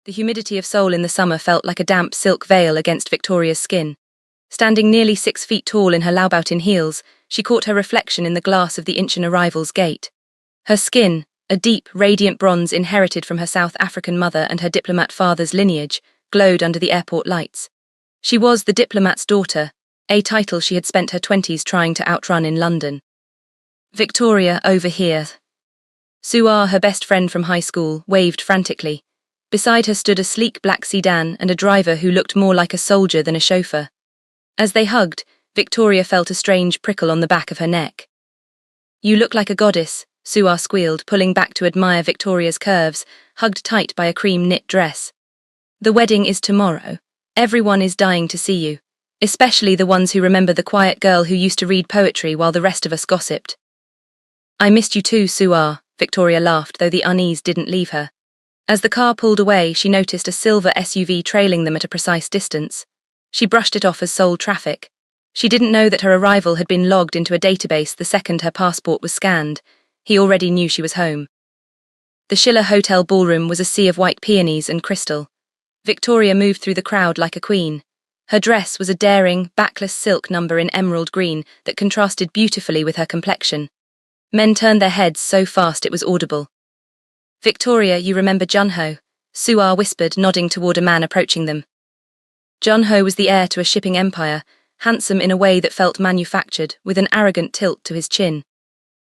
The humidity of Seoul in the summer felt like a damp silk veil against Victoria's skin. Standing nearly 6 feet tall in her Laubautin heels, she caught her reflection in the glass of the Incheon arrival's gate. Her skin, a deep, radiant bronze inherited from her South African mother and her diplomat father's lineage, glowed under the airport lights. She was the diplomat's daughter, a title she had spent her 20s trying to outrun in London. "Victoria, over here." Suar, her best friend from high school, waved frantically. Beside her stood a sleek black sedan and a driver who looked more like a soldier than a chauffeur. As they hugged, Victoria felt a strange prickle on the back of her neck. "You look like a goddess," Suar squealed, pulling back to admire Victoria's curves, hugged tight by a cream knit dress. "The wedding is tomorrow. Everyone is dying to see you, especially the ones who remember the quiet girl who used to read poetry while the rest of us gossiped." "I missed you too, Suar," Victoria laughed, though the unease didn't leave her. As the car pulled away, she noticed a silver SUV trailing them at a precise distance. She brushed it off as Seoul traffic. She didn't know that her arrival had been logged into a database the second her passport was scanned. He already knew she was home. The Schiller Hotel ballroom was a sea of white peonies and crystal. Victoria moved through the crowd like a queen. Her dress was a daring, backless silk number in emerald green that contrasted beautifully with her complexion. Men turned their heads so fast it was audible. "Victoria, you remember Junho?" Suar whispered, nodding toward a man approaching them. Junho was the heir to a shipping empire, handsome in a way that felt manufactured, with an arrogant tilt to his chin.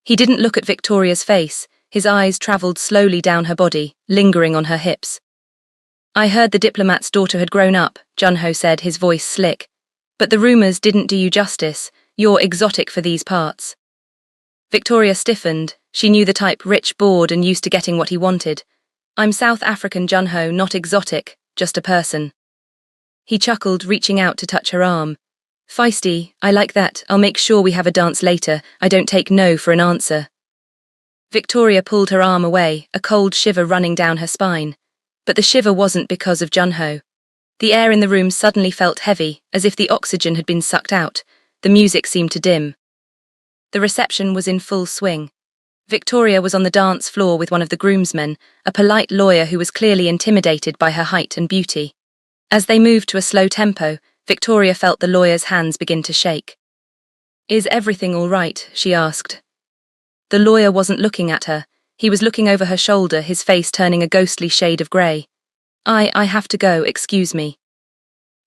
He didn't look at Victoria's face. His eyes travelled slowly down her body, lingering on her hips. "I heard the diplomat's daughter had grown up," Junho said, his voice slick. "But the rumours didn't do you justice. You're exotic for these parts." Victoria stiffened. She knew the type, rich, bored, and used to getting what he wanted. "I'm South African, Junho, not exotic, just a person." He chuckled, reaching out to touch her arm. "Feisty, I like that. I'll make sure we have a dance later. I don't take no for an answer." Victoria pulled her arm away, a cold shiver running down her spine. But the shiver wasn't because of Junho. The air in the room suddenly felt heavy, as if the oxygen had been sucked out. The music seemed to dim. The reception was in full swing. Victoria was on the dance floor with one of the groomsmen, a polite lawyer who was clearly intimidated by her height and beauty. As they moved to a slow tempo, Victoria felt the lawyer's hands begin to shake. "Is everything all right?" she asked. The lawyer wasn't looking at her. He was looking over her shoulder, his face turning a ghostly shade of grey. I have to go, excuse me."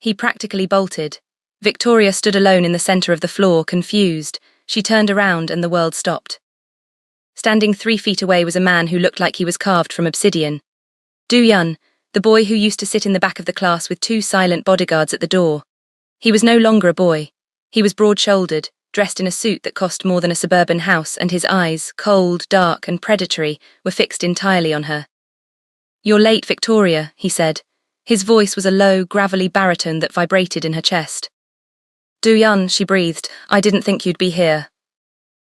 He practically bolted. Victoria stood alone in the centre of the floor, confused. She turned around and the world stopped. Standing 3 feet away was a man who looked like he was carved from obsidian. Do-Yun, the boy who used to sit in the back of the class with 2 silent bodyguards at the door. He was no longer a boy. He was broad-shouldered, dressed in a suit that cost more than a suburban house, and his eyes, cold, dark, and predatory, were fixed entirely on her. "You're late, Victoria," he said. His voice was a low, gravelly baritone that vibrated in her chest. "Do-Yun," she breathed, "I didn't think you'd be here."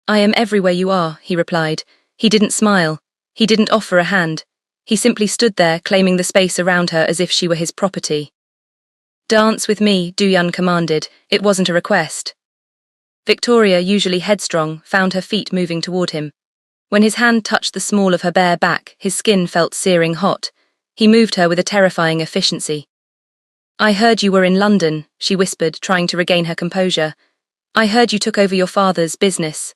"I am everywhere you are," he replied. He didn't smile. He didn't offer a hand. He simply stood there, claiming the space around her as if she were his property. "Dance with me," Do-Yun commanded. It wasn't a request. Victoria, usually headstrong, found her feet moving toward him. When his hand touched the small of her bare back, his skin felt searing hot. He moved her with a terrifying efficiency. "I heard you were in London," she whispered, trying to regain her composure. "I heard you took over your father's business."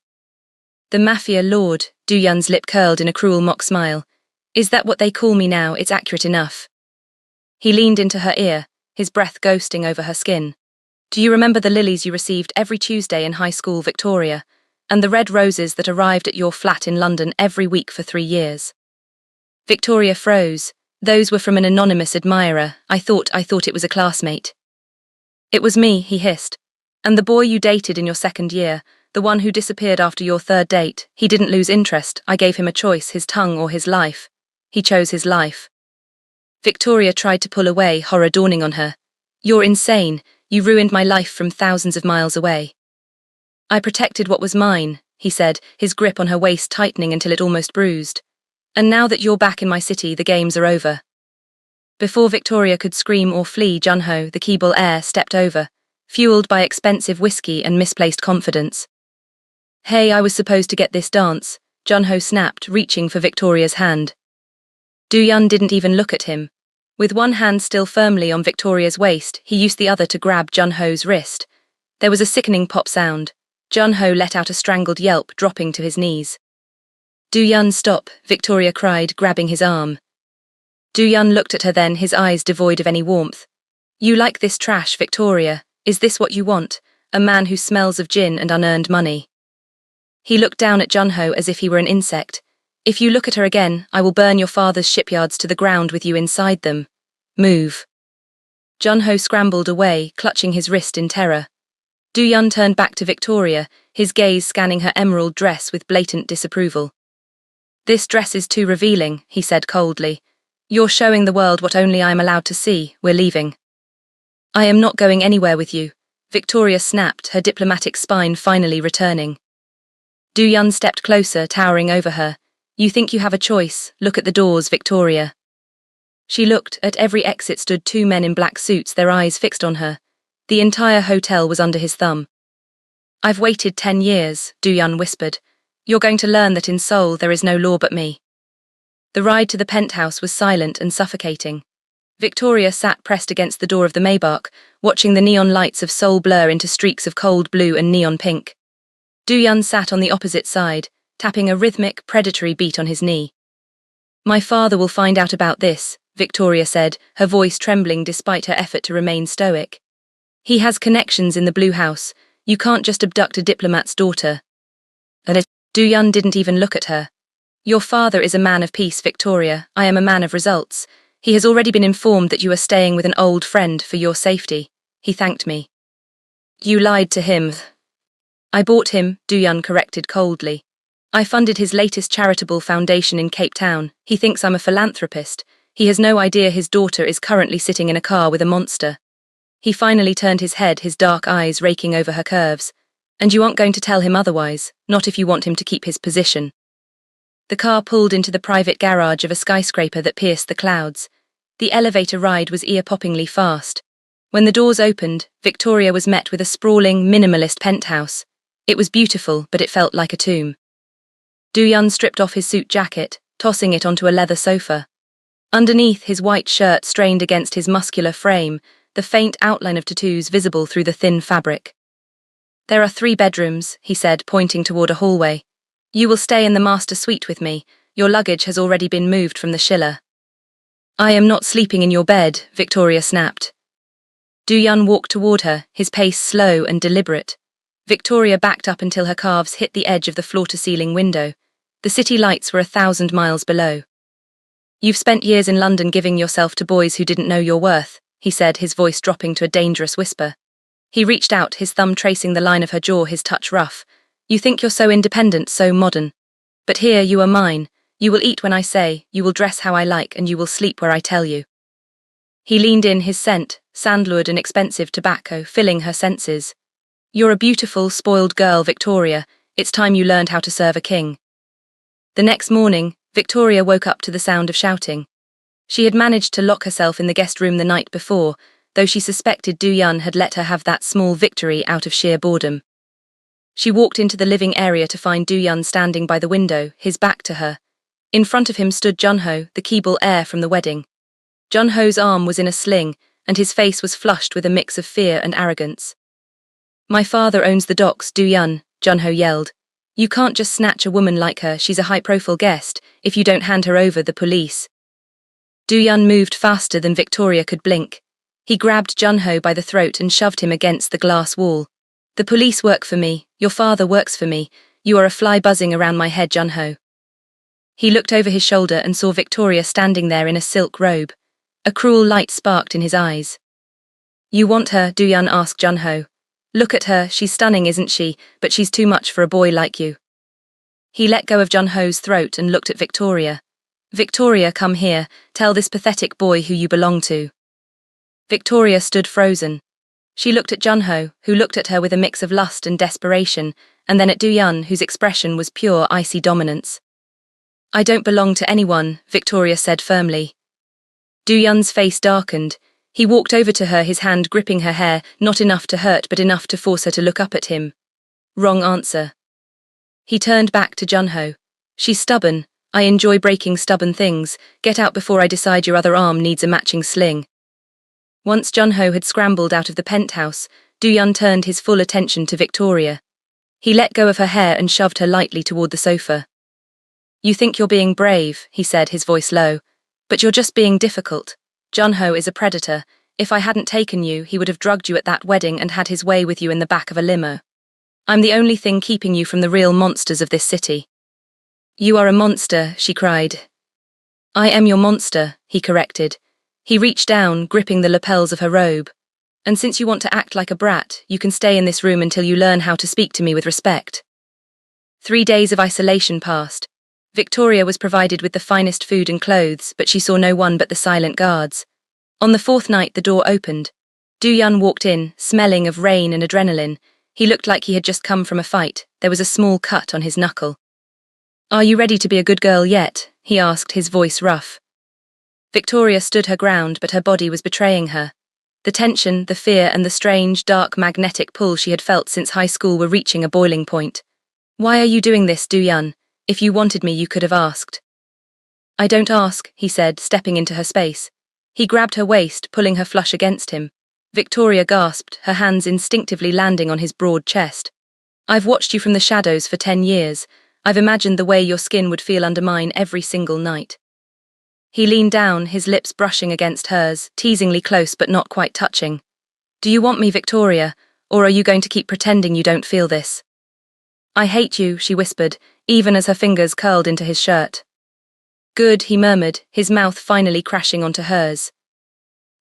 "The Mafia lord," Do-Yun's lip curled in a cruel mock smile. "Is that what they call me now? It's accurate enough." He leaned into her ear, his breath ghosting over her skin. "Do you remember the lilies you received every Tuesday in high school, Victoria? And the red roses that arrived at your flat in London every week for 3 years?" Victoria froze. "Those were from an anonymous admirer. I thought it was a classmate." "It was me," he hissed. "And the boy you dated in your 2nd year, the one who disappeared after your 3rd date, he didn't lose interest. I gave him a choice, his tongue or his life. He chose his life." Victoria tried to pull away, horror dawning on her. "You're insane. You ruined my life from thousands of miles away." "I protected what was mine," he said, his grip on her waist tightening until it almost bruised. "And now that you're back in my city, the games are over." Before Victoria could scream or flee, Junho, the Keeble heir, stepped over, fueled by expensive whiskey and misplaced confidence. "Hey, I was supposed to get this dance," Junho snapped, reaching for Victoria's hand. Do-Yun didn't even look at him. With one hand still firmly on Victoria's waist, he used the other to grab Jun-ho's wrist. There was a sickening pop sound. Jun-ho let out a strangled yelp, dropping to his knees. Do-yun, stop, Victoria cried, grabbing his arm. Do-yun looked at her then, his eyes devoid of any warmth. You like this trash, Victoria? Is this what you want? A man who smells of gin and unearned money. He looked down at Jun-ho as if he were an insect. If you look at her again, I will burn your father's shipyards to the ground with you inside them. Move. Jun-ho scrambled away, clutching his wrist in terror. Do-yun turned back to Victoria, his gaze scanning her emerald dress with blatant disapproval. This dress is too revealing, he said coldly. You're showing the world what only I am allowed to see. We're leaving. I am not going anywhere with you, Victoria snapped, her diplomatic spine finally returning. Do-yun stepped closer, towering over her. You think you have a choice? Look at the doors, Victoria. She looked. At every exit stood two men in black suits, their eyes fixed on her. The entire hotel was under his thumb. I've waited 10 years, Do-yun whispered. You're going to learn that in Seoul there is no law but me. The ride to the penthouse was silent and suffocating. Victoria sat pressed against the door of the Maybach, watching the neon lights of Seoul blur into streaks of cold blue and neon pink. Do-yun sat on the opposite side, tapping a rhythmic, predatory beat on his knee. My father will find out about this, Victoria said, her voice trembling despite her effort to remain stoic. He has connections in the Blue House. You can't just abduct a diplomat's daughter. Do-yun didn't even look at her. Your father is a man of peace, Victoria. I am a man of results. He has already been informed that you are staying with an old friend for your safety. He thanked me. You lied to him. I bought him, Do-yun corrected coldly. I funded his latest charitable foundation in Cape Town. He thinks I'm a philanthropist. He has no idea his daughter is currently sitting in a car with a monster. He finally turned his head, his dark eyes raking over her curves. And you aren't going to tell him otherwise, not if you want him to keep his position. The car pulled into the private garage of a skyscraper that pierced the clouds. The elevator ride was ear-poppingly fast. When the doors opened, Victoria was met with a sprawling, minimalist penthouse. It was beautiful, but it felt like a tomb. Do-yun stripped off his suit jacket, tossing it onto a leather sofa. Underneath, his white shirt strained against his muscular frame, the faint outline of tattoos visible through the thin fabric. There are 3 bedrooms, he said, pointing toward a hallway. You will stay in the master suite with me. Your luggage has already been moved from the Schiller. I am not sleeping in your bed, Victoria snapped. Do-yun walked toward her, his pace slow and deliberate. Victoria backed up until her calves hit the edge of the floor-to-ceiling window. The city lights were 1,000 miles below. You've spent years in London giving yourself to boys who didn't know your worth, he said, his voice dropping to a dangerous whisper. He reached out, his thumb tracing the line of her jaw, his touch rough. You think you're so independent, so modern. But here you are mine. You will eat when I say, you will dress how I like, and you will sleep where I tell you. He leaned in, his scent, sandalwood and expensive tobacco, filling her senses. You're a beautiful, spoiled girl, Victoria. It's time you learned how to serve a king. The next morning, Victoria woke up to the sound of shouting. She had managed to lock herself in the guest room the night before, though she suspected Do-yun had let her have that small victory out of sheer boredom. She walked into the living area to find Do-yun standing by the window, his back to her. In front of him stood Jun-ho, the Keeble heir from the wedding. Jun-ho's arm was in a sling, and his face was flushed with a mix of fear and arrogance. My father owns the docks, Do-yun, Jun-ho yelled. You can't just snatch a woman like her, she's a high-profile guest, if you don't hand her over the police. Do-yun moved faster than Victoria could blink. He grabbed Jun-ho by the throat and shoved him against the glass wall. The police work for me, your father works for me, you are a fly buzzing around my head, Jun-ho. He looked over his shoulder and saw Victoria standing there in a silk robe. A cruel light sparked in his eyes. You want her, Do-yun asked Jun-ho. Look at her, she's stunning, isn't she, but she's too much for a boy like you. He let go of Jun-ho's throat and looked at Victoria. Victoria, come here, tell this pathetic boy who you belong to. Victoria stood frozen. She looked at Jun-ho, who looked at her with a mix of lust and desperation, and then at Do-yun, whose expression was pure icy dominance. I don't belong to anyone, Victoria said firmly. Do-yun's face darkened. He walked over to her, his hand gripping her hair, not enough to hurt but enough to force her to look up at him. Wrong answer. He turned back to Jun-ho. She's stubborn. I enjoy breaking stubborn things. Get out before I decide your other arm needs a matching sling. Once Junho had scrambled out of the penthouse, Doohyun turned his full attention to Victoria. He let go of her hair and shoved her lightly toward the sofa. You think you're being brave, he said, his voice low. But you're just being difficult. Junho is a predator. If I hadn't taken you, he would have drugged you at that wedding and had his way with you in the back of a limo. I'm the only thing keeping you from the real monsters of this city. You are a monster, she cried. I am your monster, he corrected. He reached down, gripping the lapels of her robe. And since you want to act like a brat, you can stay in this room until you learn how to speak to me with respect. 3 days of isolation passed. Victoria was provided with the finest food and clothes, but she saw no one but the silent guards. On the 4th night, the door opened. Doohyun walked in, smelling of rain and adrenaline. He looked like he had just come from a fight. There was a small cut on his knuckle. Are you ready to be a good girl yet? He asked, his voice rough. Victoria stood her ground, but her body was betraying her. The tension, the fear, and the strange, dark, magnetic pull she had felt since high school were reaching a boiling point. Why are you doing this, Doohyun? If you wanted me, you could have asked. I don't ask, he said, stepping into her space. He grabbed her waist, pulling her flush against him. Victoria gasped, her hands instinctively landing on his broad chest. I've watched you from the shadows for 10 years. I've imagined the way your skin would feel under mine every single night. He leaned down, his lips brushing against hers, teasingly close but not quite touching. Do you want me, Victoria, or are you going to keep pretending you don't feel this? I hate you, she whispered, even as her fingers curled into his shirt. Good, he murmured, his mouth finally crashing onto hers.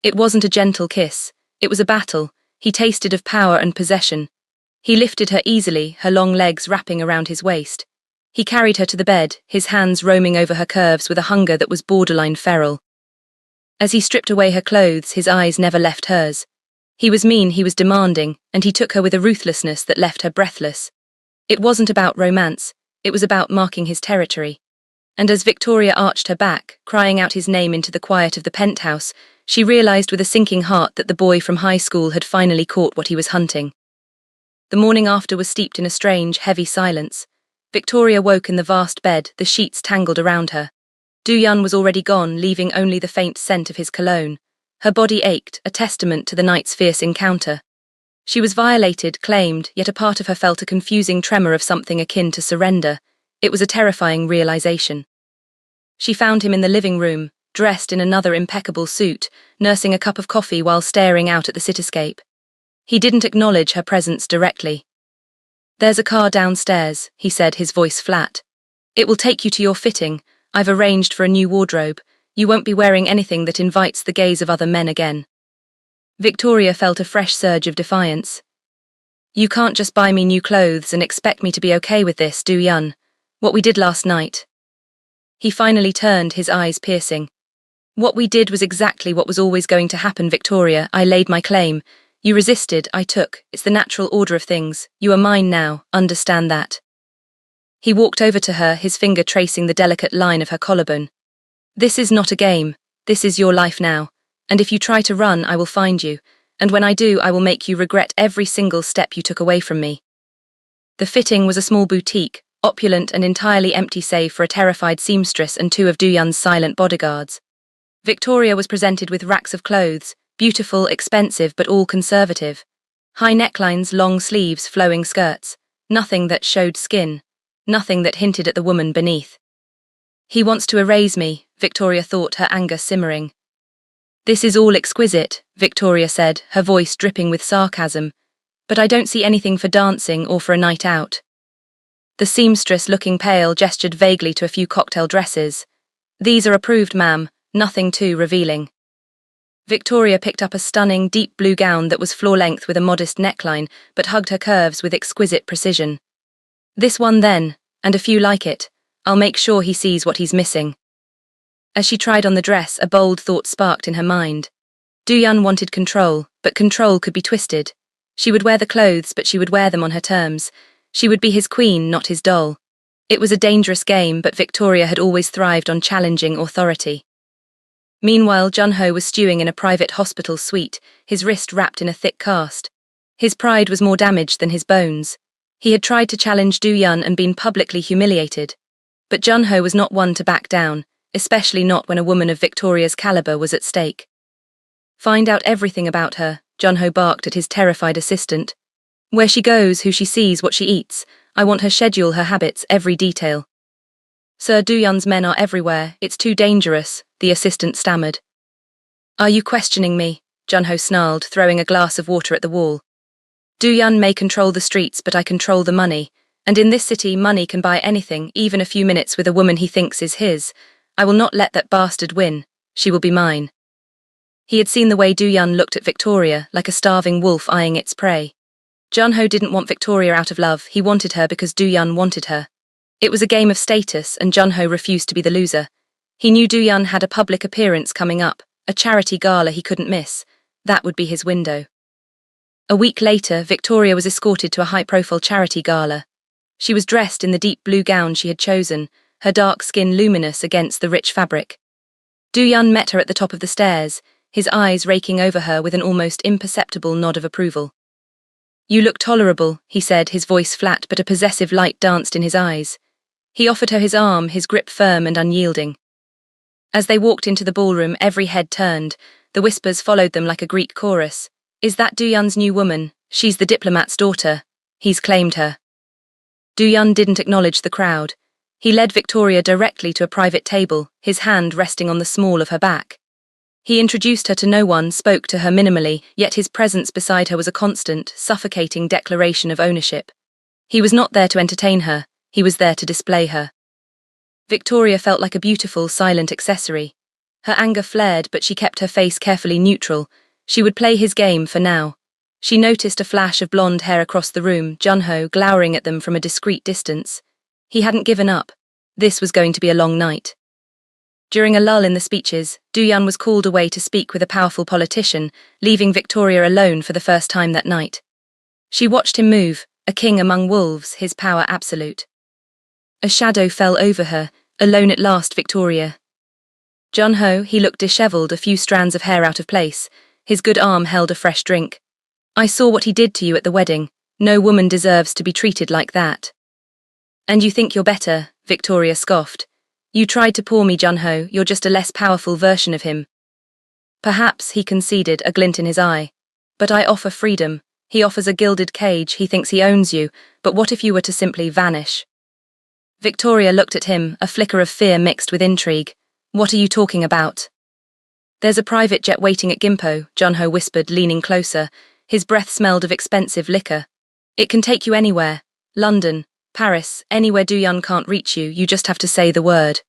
It wasn't a gentle kiss. It was a battle. He tasted of power and possession. He lifted her easily, her long legs wrapping around his waist. He carried her to the bed, his hands roaming over her curves with a hunger that was borderline feral. As he stripped away her clothes, his eyes never left hers. He was mean, he was demanding, and he took her with a ruthlessness that left her breathless. It wasn't about romance, it was about marking his territory. And as Victoria arched her back, crying out his name into the quiet of the penthouse, she realized with a sinking heart that the boy from high school had finally caught what he was hunting. The morning after was steeped in a strange, heavy silence. Victoria woke in the vast bed, the sheets tangled around her. Doohyun was already gone, leaving only the faint scent of his cologne. Her body ached, a testament to the night's fierce encounter. She was violated, claimed, yet a part of her felt a confusing tremor of something akin to surrender. It was a terrifying realization. She found him in the living room, dressed in another impeccable suit, nursing a cup of coffee while staring out at the cityscape. He didn't acknowledge her presence directly. There's a car downstairs, he said, his voice flat. It will take you to your fitting. I've arranged for a new wardrobe. You won't be wearing anything that invites the gaze of other men again. Victoria felt a fresh surge of defiance. You can't just buy me new clothes and expect me to be okay with this, Doohyun. What we did last night. He finally turned, his eyes piercing. What we did was exactly what was always going to happen, Victoria. I laid my claim. You resisted, I took. It's the natural order of things. You are mine now, understand that. He walked over to her, his finger tracing the delicate line of her collarbone. This is not a game. This is your life now. And if you try to run, I will find you. And when I do, I will make you regret every single step you took away from me. The fitting was a small boutique, opulent and entirely empty save for a terrified seamstress and 2 of Doohyun's silent bodyguards. Victoria was presented with racks of clothes, beautiful, expensive, but all conservative. High necklines, long sleeves, flowing skirts. Nothing that showed skin. Nothing that hinted at the woman beneath. He wants to erase me, Victoria thought, her anger simmering. This is all exquisite, Victoria said, her voice dripping with sarcasm. But I don't see anything for dancing or for a night out. The seamstress, looking pale, gestured vaguely to a few cocktail dresses. These are approved, ma'am, nothing too revealing. Victoria picked up a stunning, deep blue gown that was floor-length with a modest neckline, but hugged her curves with exquisite precision. This one then, and a few like it. I'll make sure he sees what he's missing. As she tried on the dress, a bold thought sparked in her mind. Doohyun wanted control, but control could be twisted. She would wear the clothes, but she would wear them on her terms. She would be his queen, not his doll. It was a dangerous game, but Victoria had always thrived on challenging authority. Meanwhile, Junho was stewing in a private hospital suite, his wrist wrapped in a thick cast. His pride was more damaged than his bones. He had tried to challenge Doohyun and been publicly humiliated. But Junho was not one to back down, especially not when a woman of Victoria's caliber was at stake. Find out everything about her, Junho barked at his terrified assistant. Where she goes, who she sees, what she eats. I want her schedule, her habits, every detail. Sir Duyun's men are everywhere, it's too dangerous, the assistant stammered. Are you questioning me? Junho snarled, throwing a glass of water at the wall. Duyun may control the streets, but I control the money. And in this city, money can buy anything, even a few minutes with a woman he thinks is his. I will not let that bastard win. She will be mine. He had seen the way Duyun looked at Victoria, like a starving wolf eyeing its prey. Junho didn't want Victoria out of love, he wanted her because Duyun wanted her. It was a game of status, and Junho refused to be the loser. He knew Duyun had a public appearance coming up, a charity gala he couldn't miss. That would be his window. A week later, Victoria was escorted to a high-profile charity gala. She was dressed in the deep blue gown she had chosen, her dark skin luminous against the rich fabric. Duyun met her at the top of the stairs, his eyes raking over her with an almost imperceptible nod of approval. You look tolerable, he said, his voice flat, but a possessive light danced in his eyes. He offered her his arm, his grip firm and unyielding. As they walked into the ballroom, every head turned. The whispers followed them like a Greek chorus. Is that Duyun's new woman? She's the diplomat's daughter. He's claimed her. Duyun didn't acknowledge the crowd. He led Victoria directly to a private table, his hand resting on the small of her back. He introduced her to no one, spoke to her minimally, yet his presence beside her was a constant, suffocating declaration of ownership. He was not there to entertain her, he was there to display her. Victoria felt like a beautiful, silent accessory. Her anger flared, but she kept her face carefully neutral. She would play his game for now. She noticed a flash of blonde hair across the room, Junho glowering at them from a discreet distance. He hadn't given up. This was going to be a long night. During a lull in the speeches, Duyun was called away to speak with a powerful politician, leaving Victoria alone for the first time that night. She watched him move, a king among wolves, his power absolute. A shadow fell over her, alone at last, Victoria. Junho, he looked dishevelled, a few strands of hair out of place. His good arm held a fresh drink. I saw what he did to you at the wedding. No woman deserves to be treated like that. And you think you're better, Victoria scoffed. You tried to paw me, Junho, you're just a less powerful version of him. Perhaps, he conceded, a glint in his eye. But I offer freedom. He offers a gilded cage, he thinks he owns you, but what if you were to simply vanish? Victoria looked at him, a flicker of fear mixed with intrigue. What are you talking about? There's a private jet waiting at Gimpo, Junho whispered, leaning closer. His breath smelled of expensive liquor. It can take you anywhere. London, Paris, anywhere Duyun can't reach you, you just have to say the word.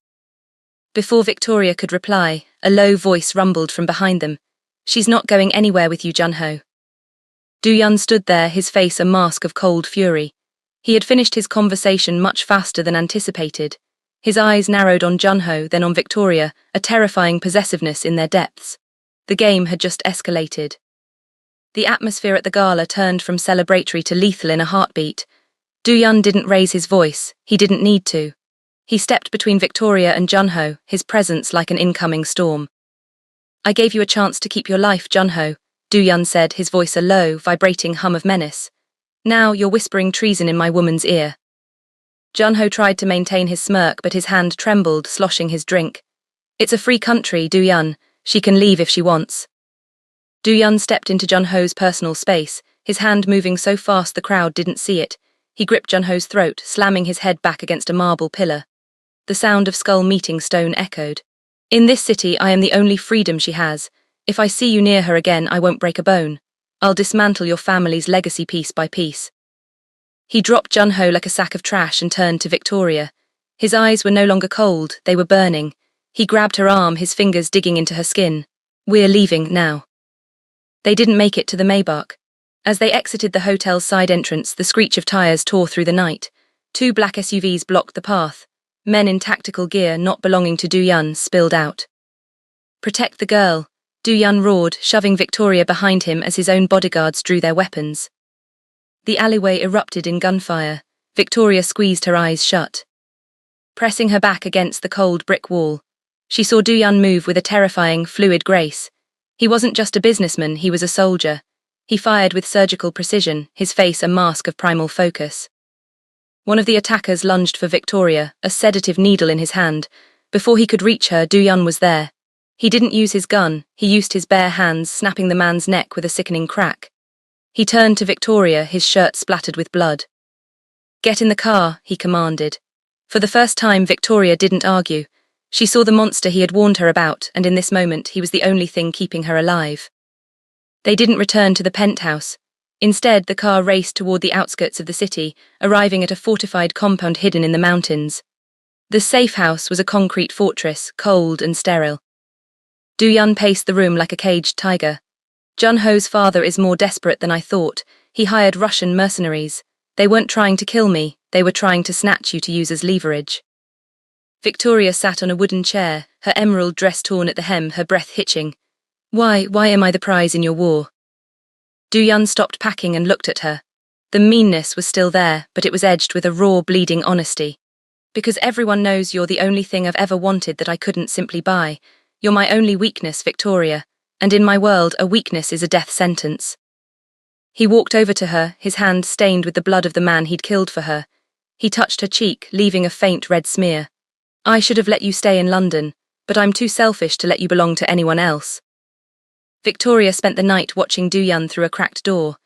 Before Victoria could reply, a low voice rumbled from behind them. She's not going anywhere with you, Junho. Duyun stood there, his face a mask of cold fury. He had finished his conversation much faster than anticipated. His eyes narrowed on Junho, then on Victoria, a terrifying possessiveness in their depths. The game had just escalated. The atmosphere at the gala turned from celebratory to lethal in a heartbeat. Duyun didn't raise his voice, he didn't need to. He stepped between Victoria and Junho, his presence like an incoming storm. I gave you a chance to keep your life, Junho, Duyun said, his voice a low, vibrating hum of menace. Now you're whispering treason in my woman's ear. Junho tried to maintain his smirk, but his hand trembled, sloshing his drink. It's a free country, Duyun. She can leave if she wants. Duyun stepped into Junho's personal space, his hand moving so fast the crowd didn't see it. He gripped Junho's throat, slamming his head back against a marble pillar. The sound of skull meeting stone echoed. In this city, I am the only freedom she has. If I see you near her again, I won't break a bone. I'll dismantle your family's legacy piece by piece. He dropped Junho like a sack of trash and turned to Victoria. His eyes were no longer cold, they were burning. He grabbed her arm, his fingers digging into her skin. We're leaving now. They didn't make it to the Maybach. As they exited the hotel's side entrance, the screech of tires tore through the night. 2 black SUVs blocked the path. Men in tactical gear not belonging to Duyun spilled out. Protect the girl, Duyun roared, shoving Victoria behind him as his own bodyguards drew their weapons. The alleyway erupted in gunfire. Victoria squeezed her eyes shut. Pressing her back against the cold brick wall, she saw Duyun move with a terrifying, fluid grace. He wasn't just a businessman, he was a soldier. He fired with surgical precision, his face a mask of primal focus. One of the attackers lunged for Victoria, a sedative needle in his hand. Before he could reach her, Du-yun was there. He didn't use his gun, he used his bare hands, snapping the man's neck with a sickening crack. He turned to Victoria, his shirt splattered with blood. "Get in the car," he commanded. For the first time, Victoria didn't argue. She saw the monster he had warned her about, and in this moment, he was the only thing keeping her alive. They didn't return to the penthouse. Instead, the car raced toward the outskirts of the city, arriving at a fortified compound hidden in the mountains. The safe house was a concrete fortress, cold and sterile. Du-yun paced the room like a caged tiger. "Jun-ho's father is more desperate than I thought. He hired Russian mercenaries. They weren't trying to kill me, they were trying to snatch you to use as leverage." Victoria sat on a wooden chair, her emerald dress torn at the hem, her breath hitching. Why am I the prize in your war?" Du-yun stopped packing and looked at her. The meanness was still there, but it was edged with a raw, bleeding honesty. "Because everyone knows you're the only thing I've ever wanted that I couldn't simply buy. You're my only weakness, Victoria, and in my world, a weakness is a death sentence." He walked over to her, his hand stained with the blood of the man he'd killed for her. He touched her cheek, leaving a faint red smear. "I should have let you stay in London, but I'm too selfish to let you belong to anyone else." Victoria spent the night watching Du-yun through a cracked door.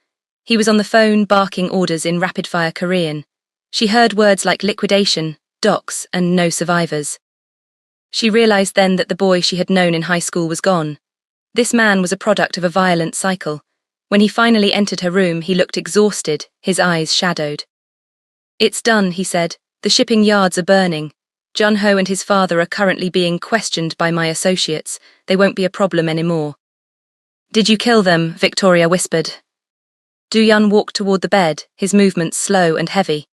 He was on the phone, barking orders in rapid-fire Korean. She heard words like liquidation, docks, and no survivors. She realized then that the boy she had known in high school was gone. This man was a product of a violent cycle. When he finally entered her room, he looked exhausted, his eyes shadowed. "It's done," he said. "The shipping yards are burning. Jun-ho and his father are currently being questioned by my associates. They won't be a problem anymore." "Did you kill them?" Victoria whispered. Du-yun walked toward the bed, his movements slow and heavy.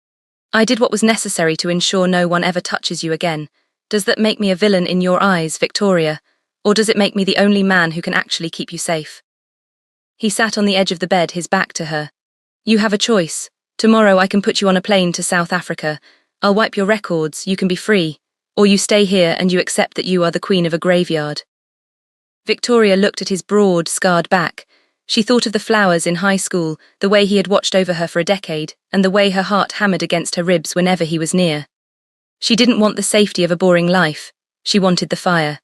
"I did what was necessary to ensure no one ever touches you again. Does that make me a villain in your eyes, Victoria? Or does it make me the only man who can actually keep you safe?" He sat on the edge of the bed, his back to her. "You have a choice. Tomorrow I can put you on a plane to South Africa. I'll wipe your records, you can be free. Or you stay here and you accept that you are the queen of a graveyard." Victoria looked at his broad, scarred back. She thought of the flowers in high school, the way he had watched over her for a decade, and the way her heart hammered against her ribs whenever he was near. She didn't want the safety of a boring life. She wanted the fire.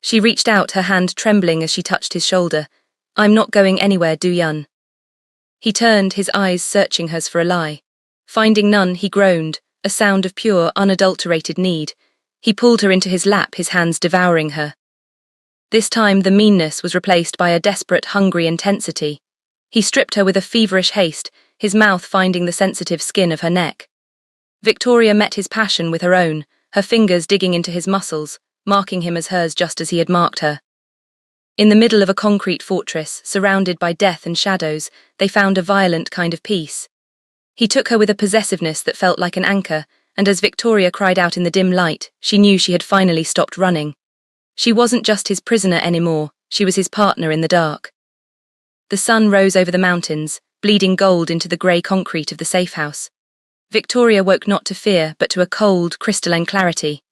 She reached out, her hand trembling as she touched his shoulder. "I'm not going anywhere, Du-yun." He turned, his eyes searching hers for a lie. Finding none, he groaned, a sound of pure, unadulterated need. He pulled her into his lap, his hands devouring her. This time the meanness was replaced by a desperate, hungry intensity. He stripped her with a feverish haste, his mouth finding the sensitive skin of her neck. Victoria met his passion with her own, her fingers digging into his muscles, marking him as hers just as he had marked her. In the middle of a concrete fortress, surrounded by death and shadows, they found a violent kind of peace. He took her with a possessiveness that felt like an anchor, and as Victoria cried out in the dim light, she knew she had finally stopped running. She wasn't just his prisoner anymore, she was his partner in the dark. The sun rose over the mountains, bleeding gold into the grey concrete of the safe house. Victoria woke not to fear, but to a cold, crystalline clarity.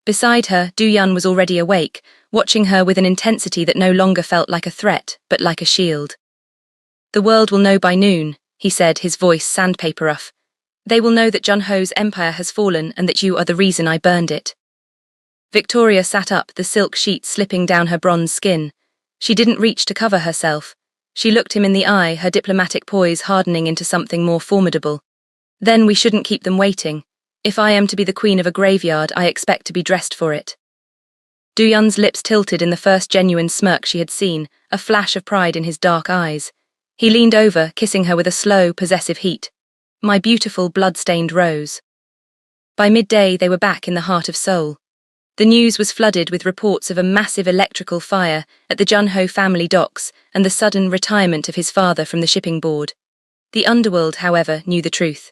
Beside her, Du-yun was already awake, watching her with an intensity that no longer felt like a threat, but like a shield. "The world will know by noon," he said, his voice sandpaper rough. "They will know that Jun-ho's empire has fallen and that you are the reason I burned it." Victoria sat up, the silk sheet slipping down her bronze skin. She didn't reach to cover herself. She looked him in the eye, her diplomatic poise hardening into something more formidable. "Then we shouldn't keep them waiting. If I am to be the queen of a graveyard, I expect to be dressed for it." Du-yun's lips tilted in the first genuine smirk she had seen, a flash of pride in his dark eyes. He leaned over, kissing her with a slow, possessive heat. "My beautiful, blood-stained rose." By midday, they were back in the heart of Seoul. The news was flooded with reports of a massive electrical fire at the Jun-ho family docks and the sudden retirement of his father from the shipping board. The underworld, however, knew the truth.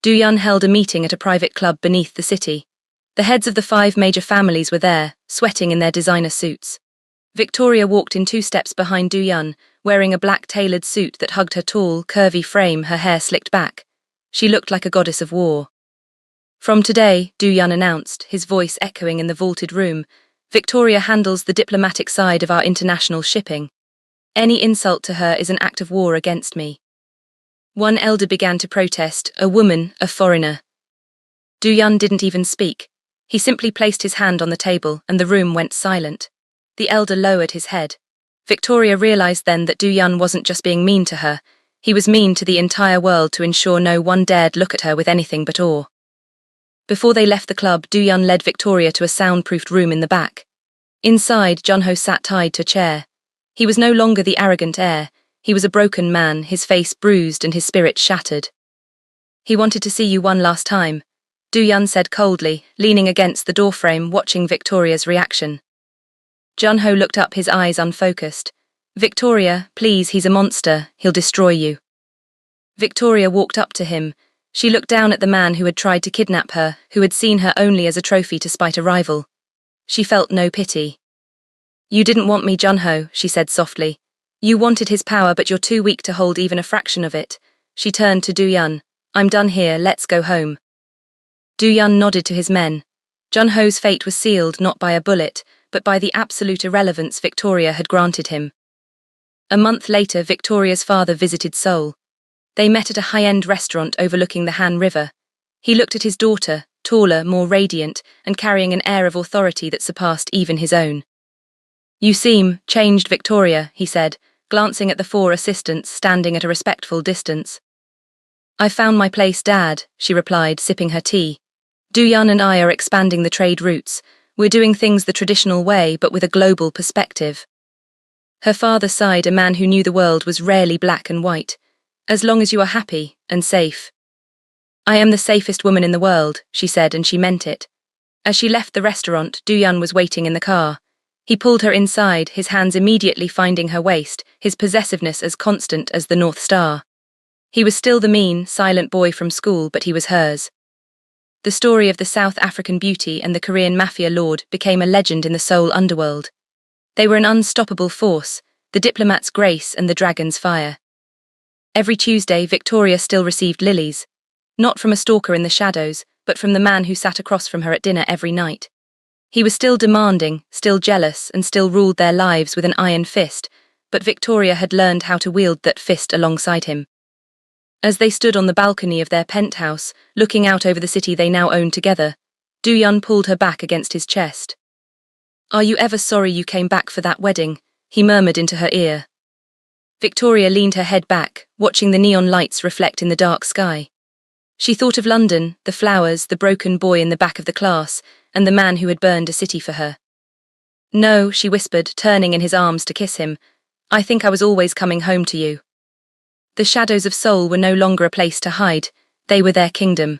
Du-yun held a meeting at a private club beneath the city. The heads of the 5 major families were there, sweating in their designer suits. Victoria walked in 2 steps behind Du-yun, wearing a black tailored suit that hugged her tall, curvy frame, her hair slicked back. She looked like a goddess of war. "From today," Du-yun announced, his voice echoing in the vaulted room, "Victoria handles the diplomatic side of our international shipping. Any insult to her is an act of war against me." One elder began to protest, a woman, a foreigner. Du-yun didn't even speak. He simply placed his hand on the table and the room went silent. The elder lowered his head. Victoria realized then that Du-yun wasn't just being mean to her, he was mean to the entire world to ensure no one dared look at her with anything but awe. Before they left the club, Du-yun led Victoria to a soundproofed room in the back. Inside, Junho sat tied to a chair. He was no longer the arrogant heir, he was a broken man, his face bruised and his spirit shattered. He wanted to see you one last time, Du-yun said coldly, leaning against the doorframe, watching Victoria's reaction. Junho looked up, his eyes unfocused. Victoria, please, he's a monster, he'll destroy you. Victoria walked up to him. She looked down at the man who had tried to kidnap her, who had seen her only as a trophy to spite a rival. She felt no pity. You didn't want me, Junho, she said softly. You wanted his power, but you're too weak to hold even a fraction of it. She turned to Du-yun. I'm done here, let's go home. Du-yun nodded to his men. Junho's fate was sealed not by a bullet, but by the absolute irrelevance Victoria had granted him. A month later, Victoria's father visited Seoul. They met at a high-end restaurant overlooking the Han River. He looked at his daughter, taller, more radiant, and carrying an air of authority that surpassed even his own. You seem changed, Victoria, he said, glancing at the 4 assistants standing at a respectful distance. I found my place, Dad, she replied, sipping her tea. Du-yun and I are expanding the trade routes. We're doing things the traditional way, but with a global perspective. Her father sighed, a man who knew the world was rarely black and white. As long as you are happy and safe. I am the safest woman in the world, she said, and she meant it. As she left the restaurant, Du-yun was waiting in the car. He pulled her inside, his hands immediately finding her waist, his possessiveness as constant as the North Star. He was still the mean, silent boy from school, but he was hers. The story of the South African beauty and the Korean Mafia lord became a legend in the Seoul underworld. They were an unstoppable force, the diplomat's grace and the dragon's fire. Every Tuesday, Victoria still received lilies. Not from a stalker in the shadows, but from the man who sat across from her at dinner every night. He was still demanding, still jealous, and still ruled their lives with an iron fist, but Victoria had learned how to wield that fist alongside him. As they stood on the balcony of their penthouse, looking out over the city they now owned together, Du-yun pulled her back against his chest. Are you ever sorry you came back for that wedding? He murmured into her ear. Victoria leaned her head back, watching the neon lights reflect in the dark sky. She thought of London, the flowers, the broken boy in the back of the class, and the man who had burned a city for her. No, she whispered, turning in his arms to kiss him. I think I was always coming home to you. The shadows of Seoul were no longer a place to hide, they were their kingdom.